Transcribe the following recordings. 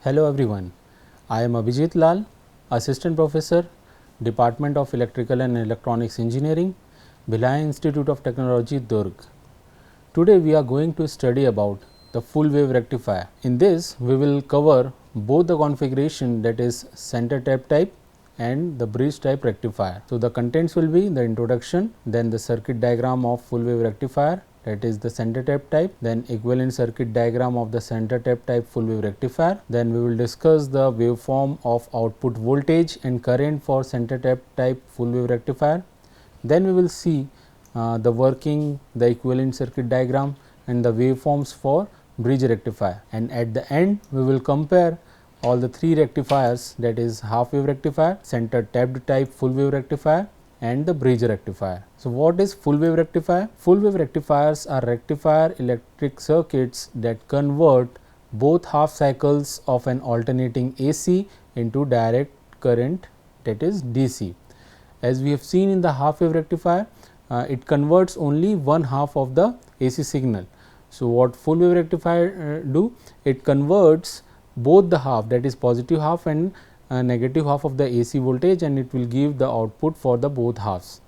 Hello everyone, I am Abhijit Lal, Assistant Professor, Department of Electrical and Electronics Engineering, Bhilai Institute of Technology, Durg. Today we are going to study about the full wave rectifier. In this we will cover both the configuration, that is center tap type and the bridge type rectifier. So, the contents will be the introduction, then the circuit diagram of full wave rectifier, that is the center tap type, then equivalent circuit diagram of the center tap type full wave rectifier. Then we will discuss the waveform of output voltage and current for center tap type full wave rectifier. Then we will see the working, the equivalent circuit diagram and the waveforms for bridge rectifier, and at the end we will compare all the three rectifiers, that is half wave rectifier, center tapped type full wave rectifier and the bridge rectifier. So, what is full wave rectifier? Full wave rectifiers are rectifier electric circuits that convert both half cycles of an alternating AC into direct current, that is DC. As we have seen in the half wave rectifier, it converts only one half of the AC signal. So, what full wave rectifier do? It converts both the half, that is positive half and negative half of the AC voltage, and it will give the output for the both halves.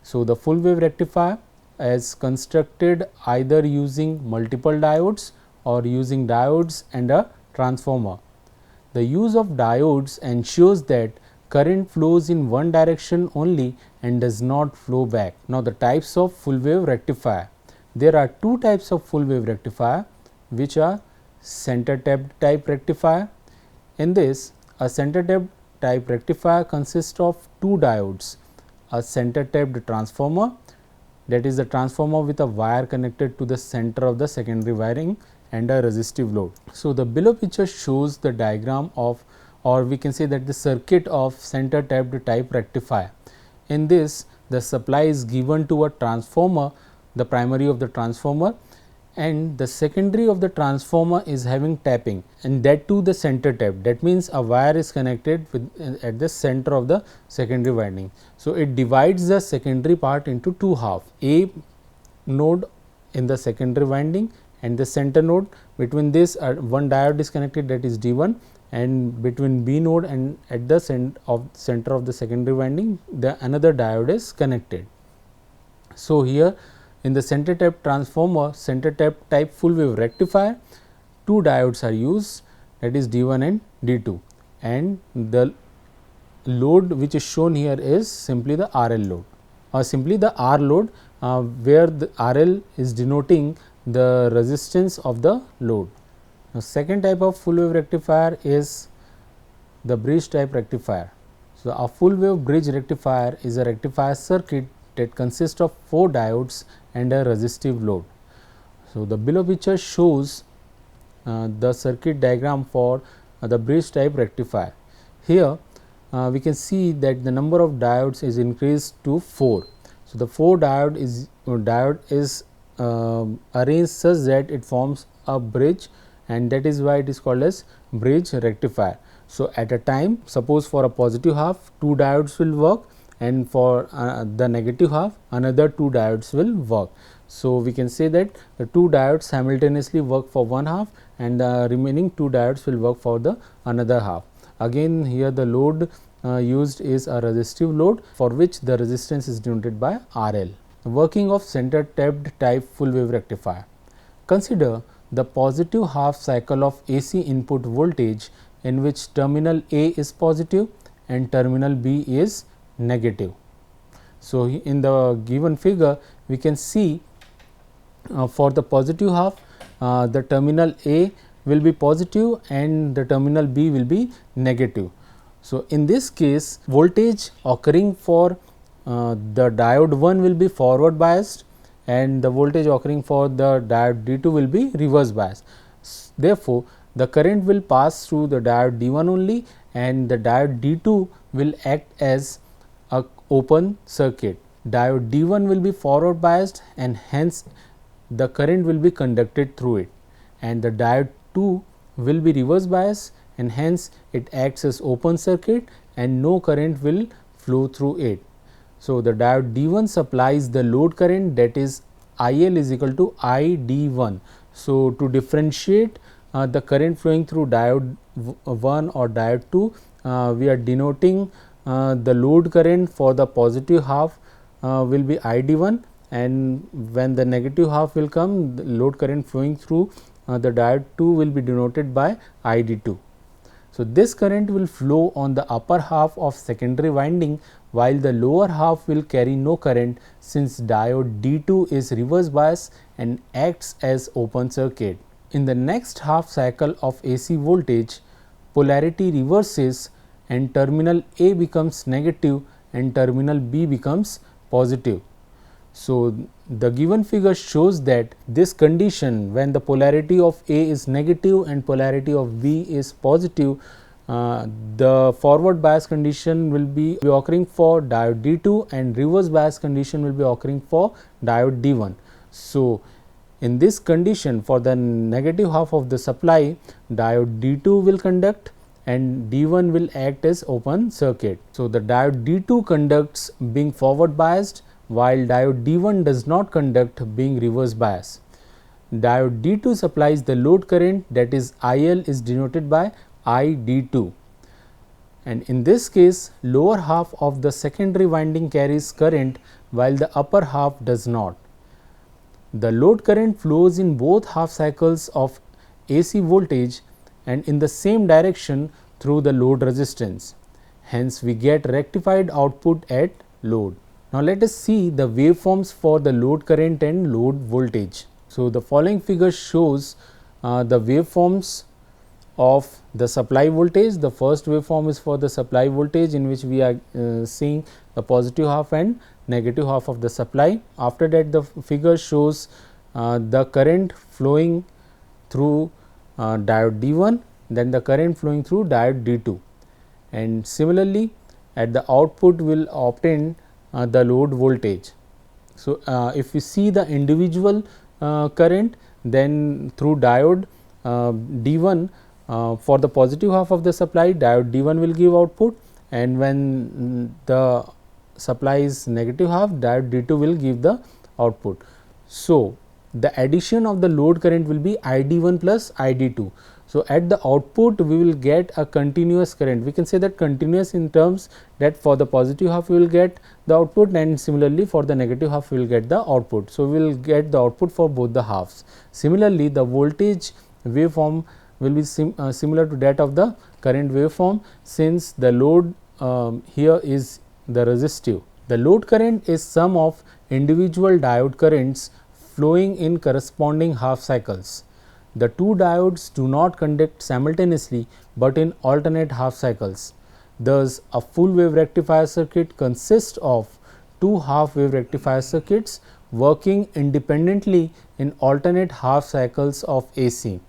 So, the full wave rectifier is constructed either using multiple diodes or using diodes and a transformer. The use of diodes ensures that current flows in one direction only and does not flow back. Now, the types of full wave rectifier. There are two types of full wave rectifier, which are center tapped type rectifier. In this, a center tapped type rectifier consists of two diodes, a center tapped transformer, that is the transformer with a wire connected to the center of the secondary wiring, and a resistive load. So, the below picture shows the diagram of, or we can say that the circuit of center tapped type rectifier. In this, the supply is given to a transformer, the primary of the transformer, and the secondary of the transformer is having tapping, and that too the center tap. That means a wire is connected with at the center of the secondary winding. So, it divides the secondary part into two half, A node in the secondary winding and the center node. Between this one diode is connected, that is D1, and between B node and at the center of the secondary winding the another diode is connected. So, here in the center tap transformer, center tap type full wave rectifier, two diodes are used, that is D1 and D2, and the load which is shown here is simply the RL load or simply the R load, where the RL is denoting the resistance of the load. Now, second type of full wave rectifier is the bridge type rectifier. So, a full wave bridge rectifier is a rectifier circuit that consists of four diodes and a resistive load. So, the below picture shows the circuit diagram for the bridge type rectifier. Here we can see that the number of diodes is increased to 4. So, the 4 diode is arranged such that it forms a bridge, and that is why it is called as bridge rectifier. So, at a time, suppose for a positive half 2 diodes will work, and for the negative half another 2 diodes will work. So, we can say that the 2 diodes simultaneously work for one half and the remaining 2 diodes will work for the another half. Again, here the load used is a resistive load, for which the resistance is denoted by RL. The working of center tapped type full wave rectifier. Consider the positive half cycle of AC input voltage in which terminal A is positive and terminal B is negative. So, in the given figure we can see for the positive half the terminal A will be positive and the terminal B will be negative. So, in this case voltage occurring for the diode 1 will be forward biased and the voltage occurring for the diode D2 will be reverse biased. Therefore, the current will pass through the diode D1 only, and the diode D2 will act as a open circuit. Diode D1 will be forward biased and hence the current will be conducted through it, and the diode 2 will be reverse biased and hence it acts as open circuit and no current will flow through it. So, the diode D1 supplies the load current, that is IL is equal to ID1. So, to differentiate the current flowing through diode 1 or diode 2, we are denoting the load current for the positive half will be ID1, and when the negative half will come, the load current flowing through the diode 2 will be denoted by ID2. So, this current will flow on the upper half of secondary winding, while the lower half will carry no current, since diode D2 is reverse bias and acts as open circuit. In the next half cycle of AC voltage, polarity reverses and terminal A becomes negative and terminal B becomes positive. So, the given figure shows that this condition, when the polarity of A is negative and polarity of B is positive, the forward bias condition will be occurring for diode D2 and reverse bias condition will be occurring for diode D1. So, in this condition, for the negative half of the supply, diode D2 will conduct and D1 will act as open circuit. So, the diode D2 conducts being forward biased, while diode D1 does not conduct being reverse bias. Diode D2 supplies the load current, that is IL is denoted by ID2, and in this case lower half of the secondary winding carries current while the upper half does not. The load current flows in both half cycles of AC voltage and in the same direction through the load resistance. Hence, we get rectified output at load. Now, let us see the waveforms for the load current and load voltage. So, the following figure shows the waveforms of the supply voltage. The first waveform is for the supply voltage, in which we are seeing the positive half and negative half of the supply. After that, the figure shows the current flowing through diode D1, then the current flowing through diode D2, and similarly at the output will obtain the load voltage. So, if we see the individual current, then through diode D1, for the positive half of the supply, diode D1 will give output, and when the supply is negative half, diode D2 will give the output. So, the addition of the load current will be ID1 plus ID2. So, at the output we will get a continuous current. We can say that continuous in terms that for the positive half we will get the output, and similarly for the negative half we will get the output. So, we will get the output for both the halves. Similarly, the voltage waveform will be similar to that of the current waveform, since the load here is the resistive. The load current is sum of individual diode currents flowing in corresponding half cycles. The two diodes do not conduct simultaneously, but in alternate half cycles. Thus, a full wave rectifier circuit consists of two half wave rectifier circuits working independently in alternate half cycles of AC.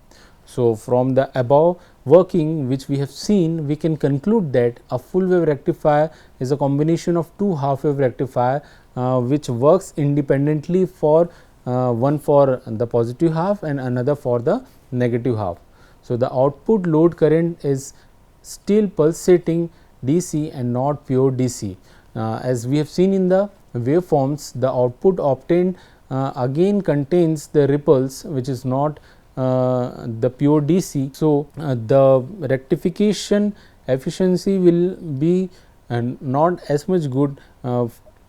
So, from the above working which we have seen, we can conclude that a full wave rectifier is a combination of two half wave rectifier which works independently, for one for the positive half and another for the negative half. So, the output load current is still pulsating DC and not pure DC. As we have seen in the waveforms, the output obtained again contains the ripples, which is not the pure DC. So, the rectification efficiency will be not as much good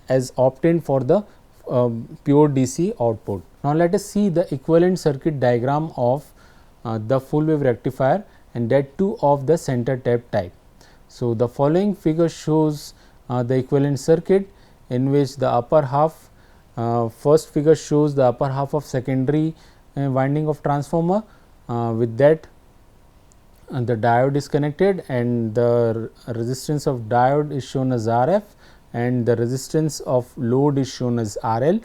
as obtained for the pure DC output. Now, let us see the equivalent circuit diagram of the full wave rectifier, and that too of the center tap type. So, the following figure shows the equivalent circuit, in which the upper half, first figure shows the upper half of secondary winding of transformer. With that, the diode is connected, and the resistance of diode is shown as RF, and the resistance of load is shown as RL,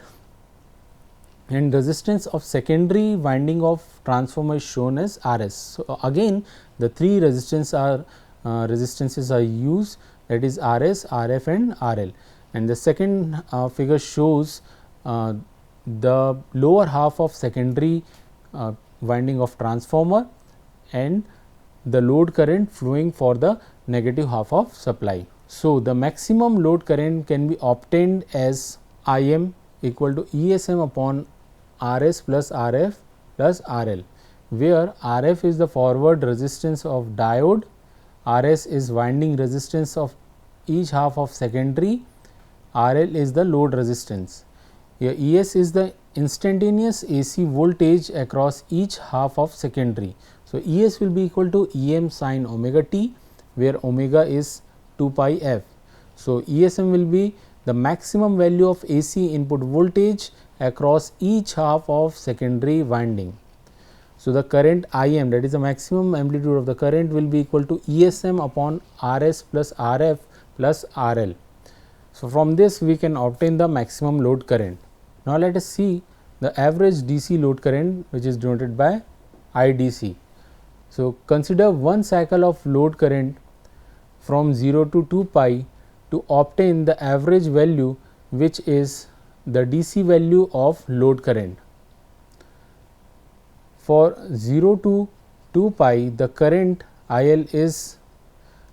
and resistance of secondary winding of transformer is shown as RS. So, again the three resistances are used, that is RS, RF and RL, and the second figure shows the lower half of secondary winding of transformer and the load current flowing for the negative half of supply. So, the maximum load current can be obtained as Im equal to ESM upon Rs plus Rf plus RL, where RF is the forward resistance of diode, RS is winding resistance of each half of secondary, RL is the load resistance. Here ES is the instantaneous AC voltage across each half of secondary. So, ES will be equal to EM sin omega t, where omega is 2 pi f. So, ESM will be the maximum value of AC input voltage across each half of secondary winding. So, the current IM, that is the maximum amplitude of the current, will be equal to ESM upon RS plus RF plus RL. So, from this we can obtain the maximum load current. Now, let us see the average DC load current, which is denoted by IDC. So, consider one cycle of load current from 0 to 2 pi to obtain the average value, which is the DC value of load current. For 0 to 2 pi, the current IL is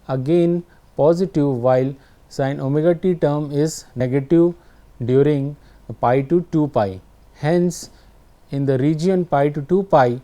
again positive, while sin omega t term is negative during pi to 2 pi. Hence, in the region pi to 2 pi,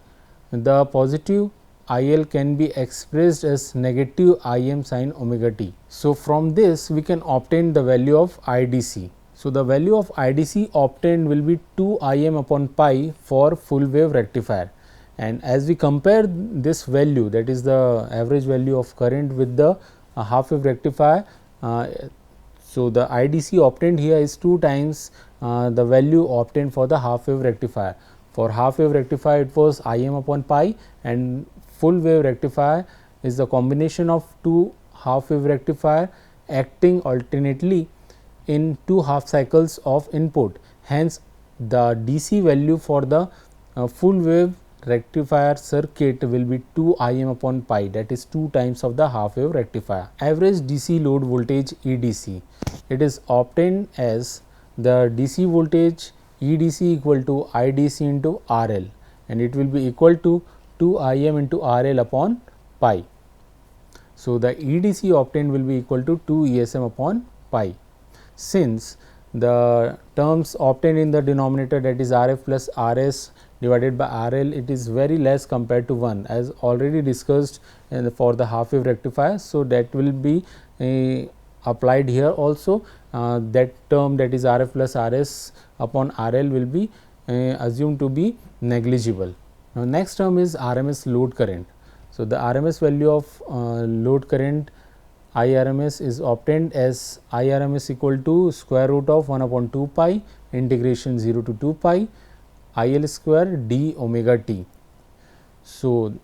the positive IL can be expressed as negative Im sin omega t. So, from this we can obtain the value of IDC. So, the value of IDC obtained will be 2 Im upon pi for full wave rectifier, and as we compare this value, that is the average value of current, with the half wave rectifier, so the IDC obtained here is 2 times the value obtained for the half wave rectifier. For half wave rectifier it was Im upon pi, and full wave rectifier is the combination of 2 half wave rectifier acting alternately in 2 half cycles of input. Hence, the DC value for the full wave rectifier circuit will be 2 Im upon pi, that is 2 times of the half wave rectifier. Average DC load voltage EDC, it is obtained as the DC voltage EDC equal to IDC into RL, and it will be equal to 2 Im into RL upon pi. So, the EDC obtained will be equal to 2 ESM upon pi. Since the terms obtained in the denominator, that is RF plus RS divided by RL, it is very less compared to 1, as already discussed for the half wave rectifier. So, that will be applied here also. That term, that is RF plus RS upon RL, will be assumed to be negligible. Now, next term is RMS load current. So, the RMS value of load current IRMS is obtained as IRMS equal to square root of 1 upon 2 pi integration 0 to 2 pi IL square d omega t. So,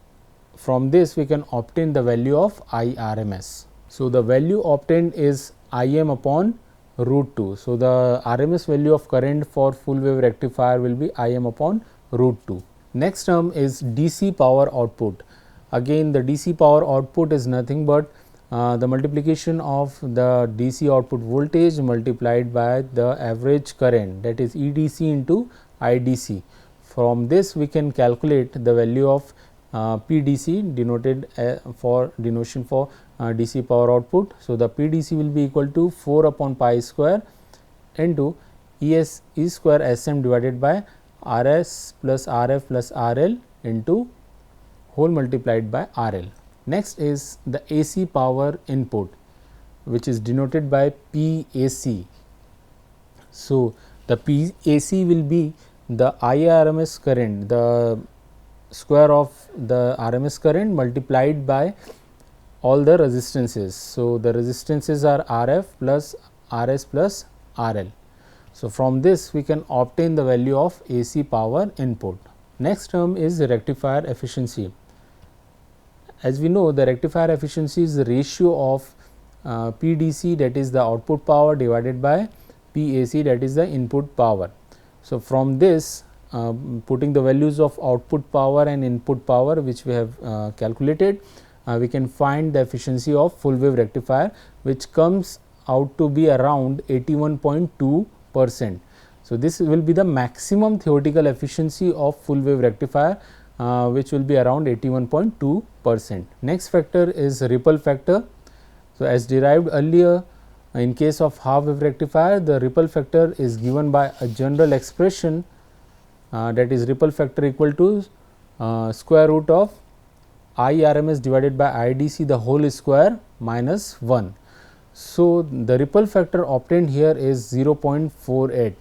from this we can obtain the value of IRMS. So, the value obtained is Im upon root 2. So, the RMS value of current for full wave rectifier will be Im upon root 2. Next term is DC power output. Again, the DC power output is nothing but the multiplication of the DC output voltage multiplied by the average current, that is EDC into IDC. From this we can calculate the value of PDC, denoted for denotion for DC power output. So, the PDC will be equal to 4 upon pi square into ES E square SM divided by RS plus RF plus RL into whole multiplied by RL. Next is the AC power input, which is denoted by PAC. So, the PAC will be the IRMS current, the square of the RMS current multiplied by all the resistances. So, the resistances are RF plus RS plus RL. So, from this we can obtain the value of AC power input. Next term is rectifier efficiency. As we know, the rectifier efficiency is the ratio of PDC, that is the output power, divided by PAC, that is the input power. So, from this putting the values of output power and input power which we have calculated, we can find the efficiency of full wave rectifier, which comes out to be around 81.2%. So, this will be the maximum theoretical efficiency of full wave rectifier, which will be around 81.2%. Next factor is ripple factor. So, as derived earlier, in case of half wave rectifier, the ripple factor is given by a general expression, that is ripple factor equal to square root of IRMS divided by IDC the whole square minus 1. So, the ripple factor obtained here is 0.48.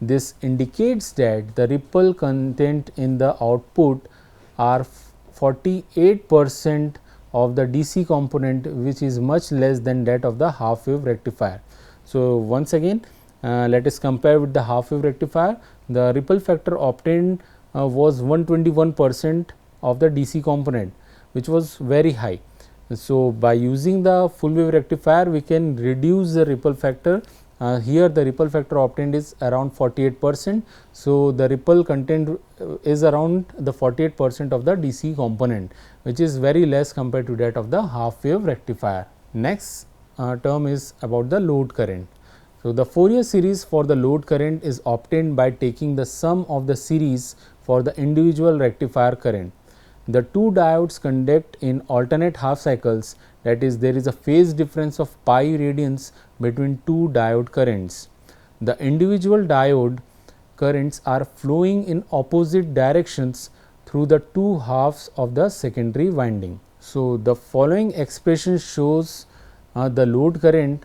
This indicates that the ripple content in the output are 48% of the DC component, which is much less than that of the half wave rectifier. So, once again let us compare with the half wave rectifier. The ripple factor obtained was 121% of the DC component, which was very high. So, by using the full wave rectifier we can reduce the ripple factor. Here the ripple factor obtained is around 48%. So, the ripple content is around the 48% of the DC component, which is very less compared to that of the half wave rectifier. Next term is about the load current. So, the Fourier series for the load current is obtained by taking the sum of the series for the individual rectifier current. The two diodes conduct in alternate half cycles, that is, there is a phase difference of pi radians between two diode currents. The individual diode currents are flowing in opposite directions through the two halves of the secondary winding. So, the following expression shows the load current.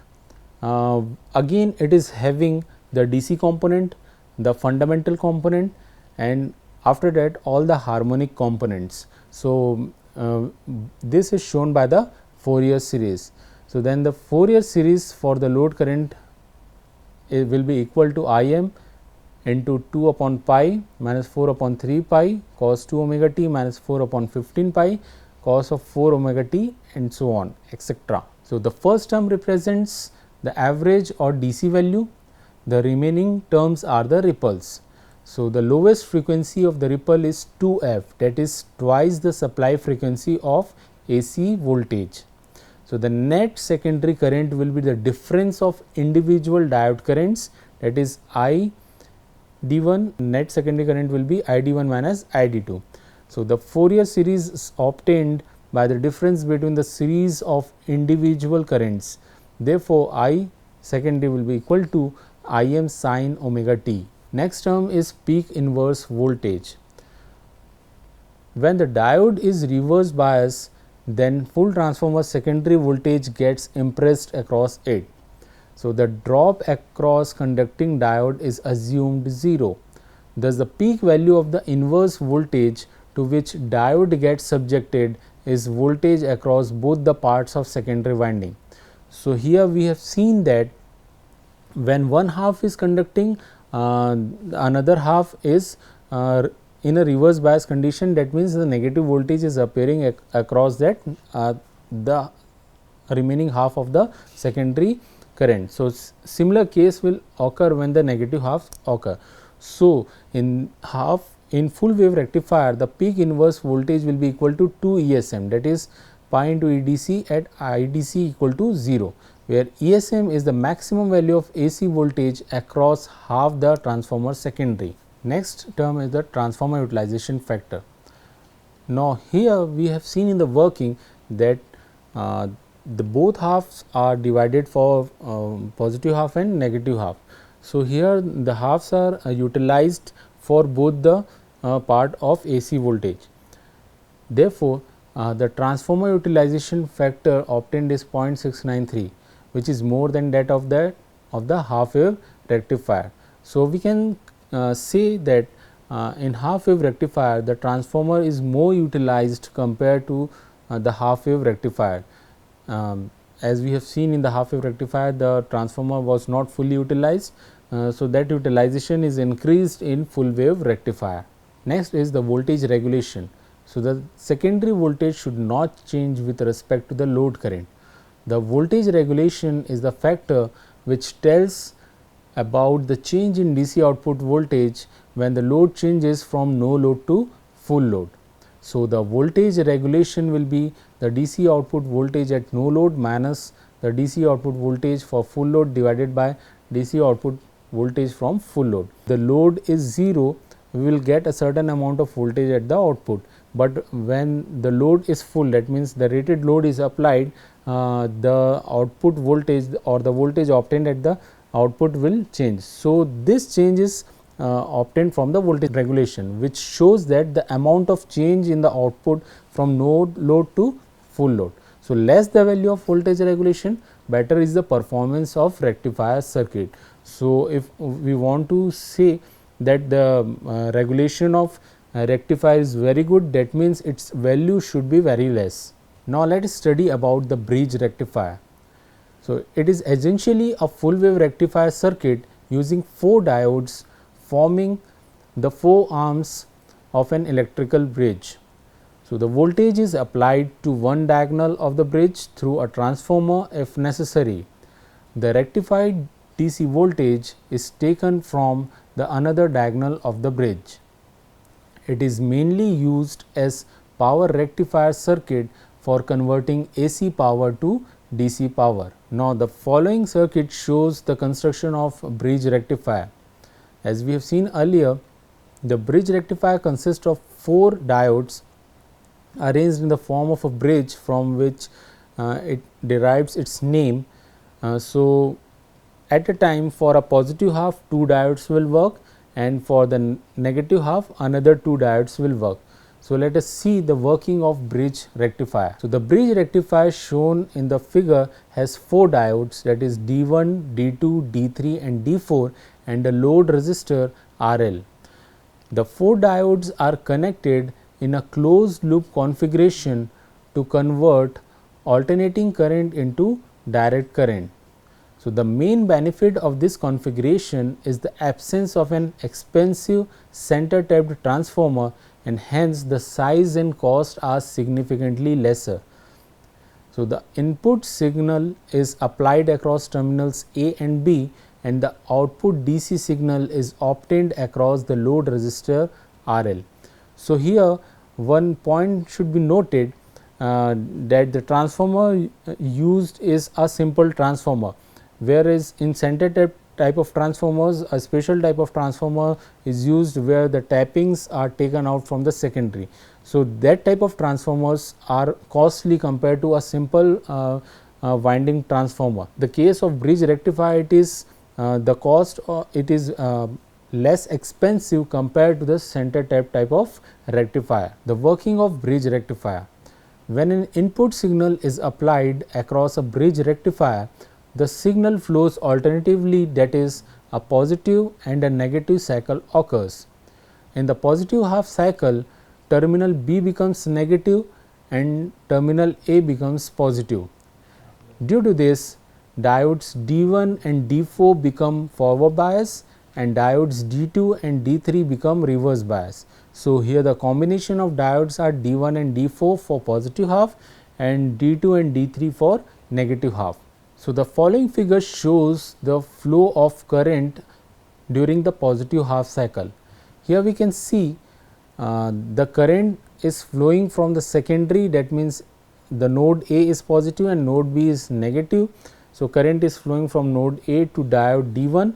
Again it is having the DC component, the fundamental component, and after that all the harmonic components. So, this is shown by the Fourier series. So, then the Fourier series for the load current will be equal to Im into 2 upon pi minus 4 upon 3 pi cos 2 omega t minus 4 upon 15 pi cos of 4 omega t and so on, etc. So, the first term represents the average or DC value, the remaining terms are the ripples. So, the lowest frequency of the ripple is 2f, that is twice the supply frequency of AC voltage. So, the net secondary current will be the difference of individual diode currents, that is ID1, net secondary current will be ID1 minus ID2. So, the Fourier series is obtained by the difference between the series of individual currents. Therefore, I secondary will be equal to Im sin omega t. Next term is peak inverse voltage. When the diode is reverse bias, then full transformer secondary voltage gets impressed across it. So, the drop across conducting diode is assumed 0. Thus, the peak value of the inverse voltage to which diode gets subjected is voltage across both the parts of secondary winding. So, here we have seen that when one half is conducting, another half is in a reverse bias condition, that means the negative voltage is appearing across that the remaining half of the secondary current. So, similar case will occur when the negative half occur. So, in full wave rectifier, the peak inverse voltage will be equal to 2 ESM, that is pi into EDC at IDC equal to 0, where ESM is the maximum value of AC voltage across half the transformer secondary. Next term is the transformer utilization factor. Now, here we have seen in the working that the both halves are divided for positive half and negative half. So, here the halves are utilized for both the part of AC voltage. Therefore, the transformer utilization factor obtained is 0.693, which is more than that of the half wave rectifier. So, we can say that in half wave rectifier the transformer is more utilized compared to the half wave rectifier. As we have seen in the half wave rectifier, the transformer was not fully utilized. So, that utilization is increased in full wave rectifier. Next is the voltage regulation. So, the secondary voltage should not change with respect to the load current. The voltage regulation is the factor which tells about the change in DC output voltage when the load changes from no load to full load. So, the voltage regulation will be the DC output voltage at no load minus the DC output voltage for full load divided by DC output voltage from full load. The load is 0, we will get a certain amount of voltage at the output, but when the load is full, that means the rated load is applied, the output voltage or the voltage obtained at the output will change. So, this change is obtained from the voltage regulation, which shows that the amount of change in the output from no load to full load. So, less the value of voltage regulation, better is the performance of rectifier circuit. So, if we want to say that the regulation of rectifier is very good, that means its value should be very less. Now, let us study about the bridge rectifier. So, it is essentially a full wave rectifier circuit using 4 diodes forming the 4 arms of an electrical bridge. So, the voltage is applied to one diagonal of the bridge through a transformer if necessary. The rectified DC voltage is taken from the another diagonal of the bridge. It is mainly used as power rectifier circuit for converting AC power to DC power. Now, the following circuit shows the construction of bridge rectifier. As we have seen earlier, the bridge rectifier consists of 4 diodes arranged in the form of a bridge from which it derives its name. So, at a time for a positive half 2 diodes will work, and for the negative half another 2 diodes will work. So, let us see the working of bridge rectifier. So, the bridge rectifier shown in the figure has 4 diodes, that is D1, D2, D3 and D4, and a load resistor RL. The 4 diodes are connected in a closed loop configuration to convert alternating current into direct current. So, the main benefit of this configuration is the absence of an expensive center tapped transformer, and hence the size and cost are significantly lesser. So, the input signal is applied across terminals A and B, and the output DC signal is obtained across the load resistor RL. So, here one point should be noted that the transformer used is a simple transformer, whereas in center tap type of transformers a special type of transformer is used where the tappings are taken out from the secondary. So, that type of transformers are costly compared to a simple winding transformer. The case of bridge rectifier, it is the cost it is less expensive compared to the center tap type of rectifier. The working of bridge rectifier: when an input signal is applied across a bridge rectifier, the signal flows alternatively, that is a positive and a negative cycle occurs. In the positive half cycle, terminal B becomes negative and terminal A becomes positive. Due to this, diodes D1 and D4 become forward bias and diodes D2 and D3 become reverse bias. So, here the combination of diodes are D1 and D4 for positive half and D2 and D3 for negative half. So, the following figure shows the flow of current during the positive half cycle. Here we can see the current is flowing from the secondary, that means the node A is positive and node B is negative. So, current is flowing from node A to diode D1,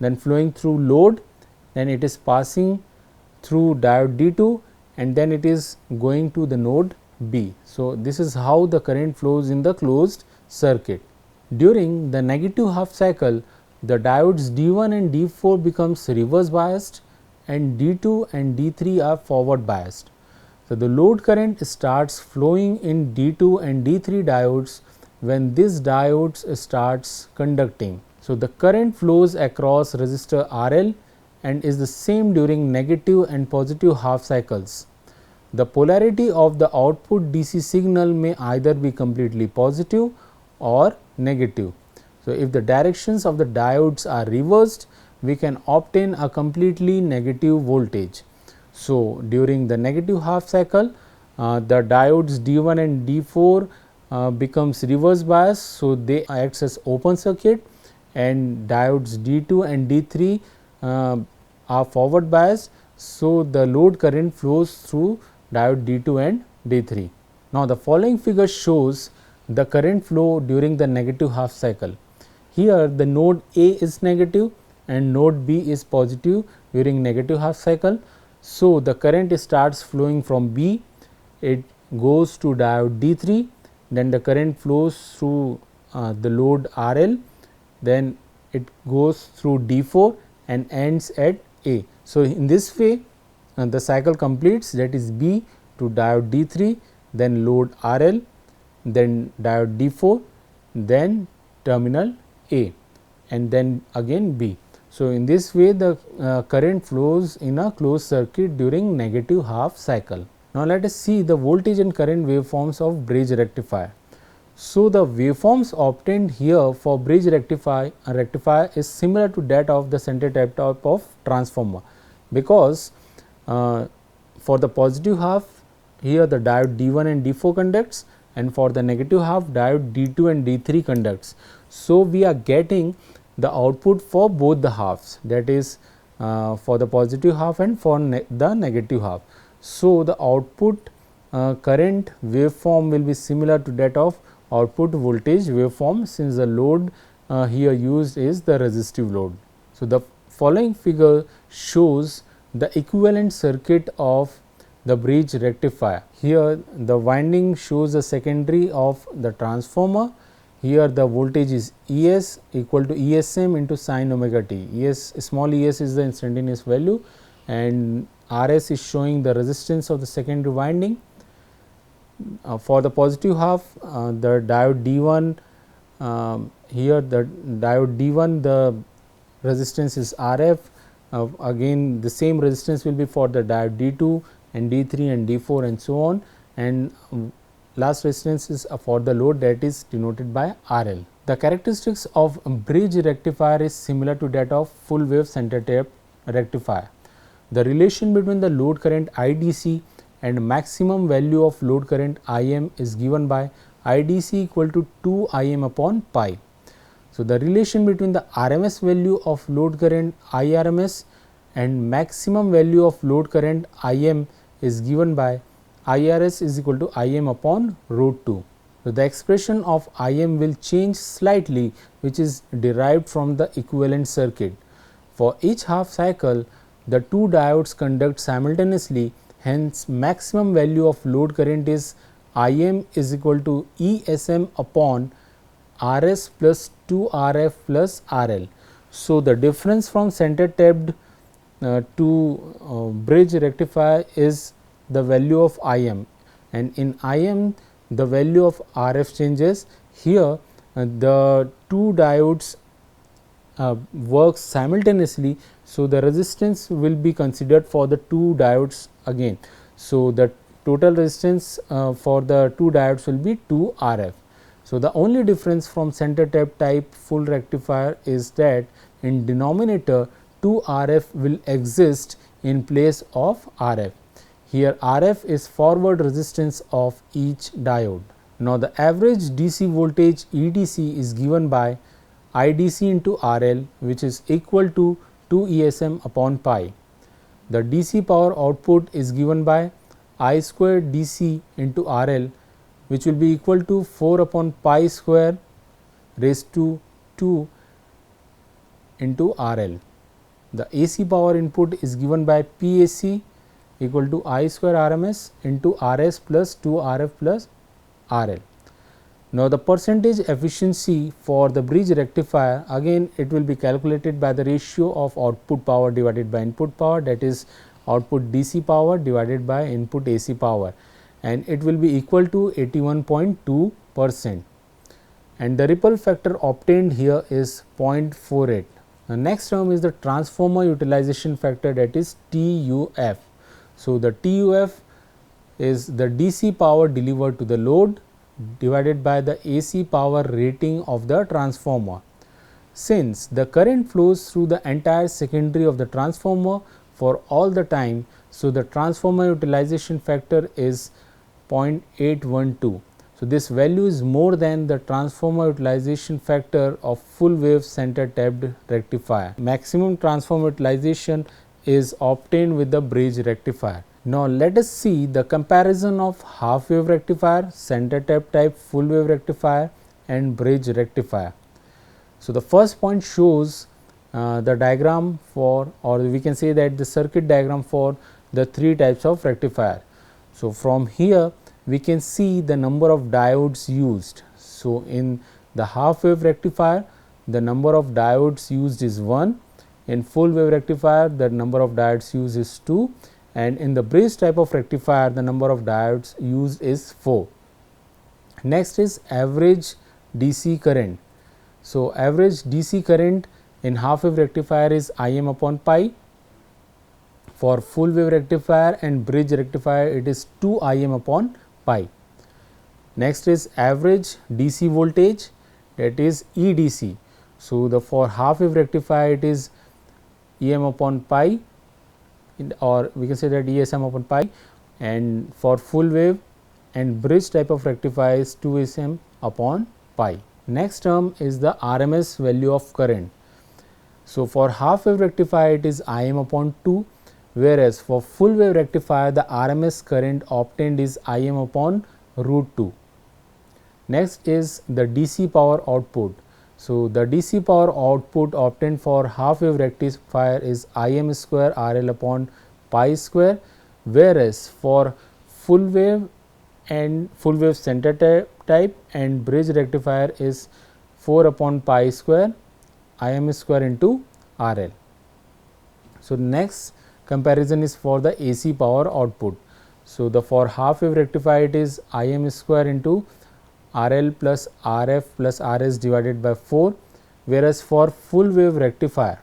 then flowing through load, then it is passing through diode D2 and then it is going to the node B. So, this is how the current flows in the closed circuit. During the negative half cycle, the diodes D1 and D4 becomes reverse biased and D2 and D3 are forward biased. So, the load current starts flowing in D2 and D3 diodes when this diodes starts conducting. So, the current flows across resistor RL and is the same during negative and positive half cycles. The polarity of the output DC signal may either be completely positive or negative. So, if the directions of the diodes are reversed, we can obtain a completely negative voltage. So, during the negative half cycle, the diodes D1 and D4 becomes reverse bias. So, they acts as open circuit and diodes D2 and D3 are forward biased. So, the load current flows through diode D2 and D3. Now, the following figure shows the current flow during the negative half cycle. Here the node A is negative and node B is positive during negative half cycle. So, the current starts flowing from B, it goes to diode D3, then the current flows through the load RL, then it goes through D4 and ends at A. So, in this way the cycle completes, that is B to diode D3, then load RL, then diode D4, then terminal A, and then again B. So, in this way the current flows in a closed circuit during negative half cycle. Now, let us see the voltage and current waveforms of bridge rectifier. So, the waveforms obtained here for bridge rectifier is similar to that of the center tap type of transformer, because for the positive half here the diode D1 and D4 conducts, and for the negative half diode D2 and D3 conducts. So, we are getting the output for both the halves, that is for the positive half and for the negative half. So, the output current waveform will be similar to that of output voltage waveform, since the load here used is the resistive load. So, the following figure shows the equivalent circuit of the bridge rectifier. Here the winding shows the secondary of the transformer. Here the voltage is E s equal to E s m into sin omega t. E s, small e s is the instantaneous value, and R s is showing the resistance of the secondary winding. For the positive half the diode D1, here the diode D1 the resistance is R f, again the same resistance will be for the diode D2 and D3 and D4 and so on, and last resistance is for the load, that is denoted by RL. The characteristics of bridge rectifier is similar to that of full wave center tap rectifier. The relation between the load current IDC and maximum value of load current IM is given by IDC equal to 2 IM upon pi. So, the relation between the RMS value of load current IRMS and maximum value of load current IM is given by IRS is equal to IM upon root 2. So, the expression of IM will change slightly, which is derived from the equivalent circuit. For each half cycle the two diodes conduct simultaneously, hence maximum value of load current is IM is equal to ESM upon RS plus 2 RF plus RL. So, the difference from center tapped to bridge rectifier is the value of IM, and in IM the value of RF changes. Here the two diodes work simultaneously. So, the resistance will be considered for the two diodes again. So, the total resistance for the two diodes will be 2 RF. So, the only difference from center tap type full rectifier is that in denominator 2 RF will exist in place of RF. Here RF is forward resistance of each diode. Now, the average DC voltage EDC is given by IDC into RL, which is equal to 2 ESM upon pi. The DC power output is given by I square DC into RL, which will be equal to 4 upon pi square raised to 2 into RL. The AC power input is given by PAC equal to I square RMS into RS plus 2 RF plus RL. Now, the percentage efficiency for the bridge rectifier, again it will be calculated by the ratio of output power divided by input power, that is output DC power divided by input AC power, and it will be equal to 81.2%, and the ripple factor obtained here is 0.48. The next term is the transformer utilization factor, that is TUF. So, the TUF is the DC power delivered to the load divided by the AC power rating of the transformer. Since the current flows through the entire secondary of the transformer for all the time, so the transformer utilization factor is 0.812. So, this value is more than the transformer utilization factor of full wave center tapped rectifier. Maximum transformer utilization is obtained with the bridge rectifier. Now, let us see the comparison of half wave rectifier, center tap type full wave rectifier and bridge rectifier. So, the first point shows the diagram for, or we can say that the circuit diagram for the three types of rectifier. So, from here we can see the number of diodes used. So, in the half wave rectifier the number of diodes used is 1, In full wave rectifier, the number of diodes used is 2, and in the bridge type of rectifier, the number of diodes used is 4. Next is average DC current. So, average DC current in half wave rectifier is Im upon pi. For full wave rectifier and bridge rectifier, it is 2 Im upon pi. Next is average DC voltage, that is EDC. So, the for half wave rectifier, it is Em upon pi, or we can say that ESM upon pi, and for full wave and bridge type of rectifier is 2 SM upon pi. Next term is the RMS value of current. So, for half wave rectifier, it is Im upon 2, whereas for full wave rectifier, the RMS current obtained is Im upon root 2. Next is the DC power output. So, the DC power output obtained for half wave rectifier is Im square RL upon pi square, whereas for full wave and full wave center type and bridge rectifier is 4 upon pi square Im square into RL. So, next comparison is for the AC power output. So, the for half wave rectifier, it is Im square into RL plus RF plus RS divided by 4, whereas for full wave rectifier,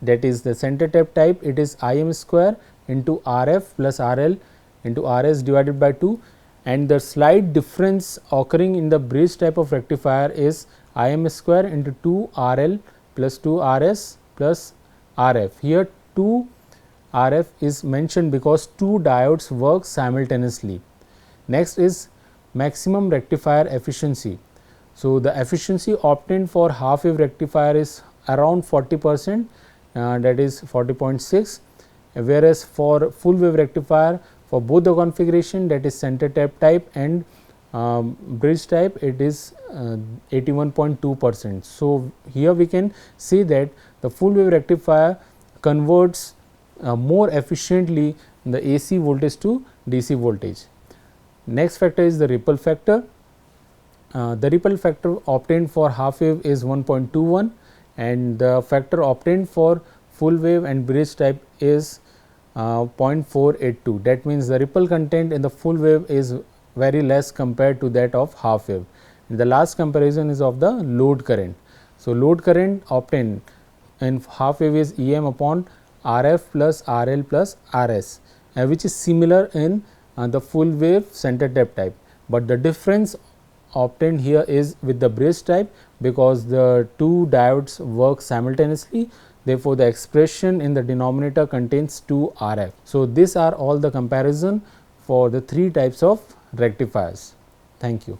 that is the center tap type, it is Im square into RF plus RL into RS divided by 2, and the slight difference occurring in the bridge type of rectifier is Im square into 2 RL plus 2 RS plus RF. Here 2 RF is mentioned because 2 diodes work simultaneously. Next is maximum rectifier efficiency. So, the efficiency obtained for half wave rectifier is around 40%, that is 40.6, whereas for full wave rectifier, for both the configuration, that is center tap type and bridge type, it is 81.2%. So, here we can see that the full wave rectifier converts more efficiently the AC voltage to DC voltage. Next factor is the ripple factor. The ripple factor obtained for half wave is 1.21, and the factor obtained for full wave and bridge type is 0.482. That means, the ripple content in the full wave is very less compared to that of half wave. And the last comparison is of the load current. So, load current obtained in half wave is Em upon RF plus RL plus RS, which is similar in the full wave center tap type, but the difference obtained here is with the bridge type, because the 2 diodes work simultaneously. Therefore, the expression in the denominator contains 2 RF. So, these are all the comparison for the 3 types of rectifiers. Thank you.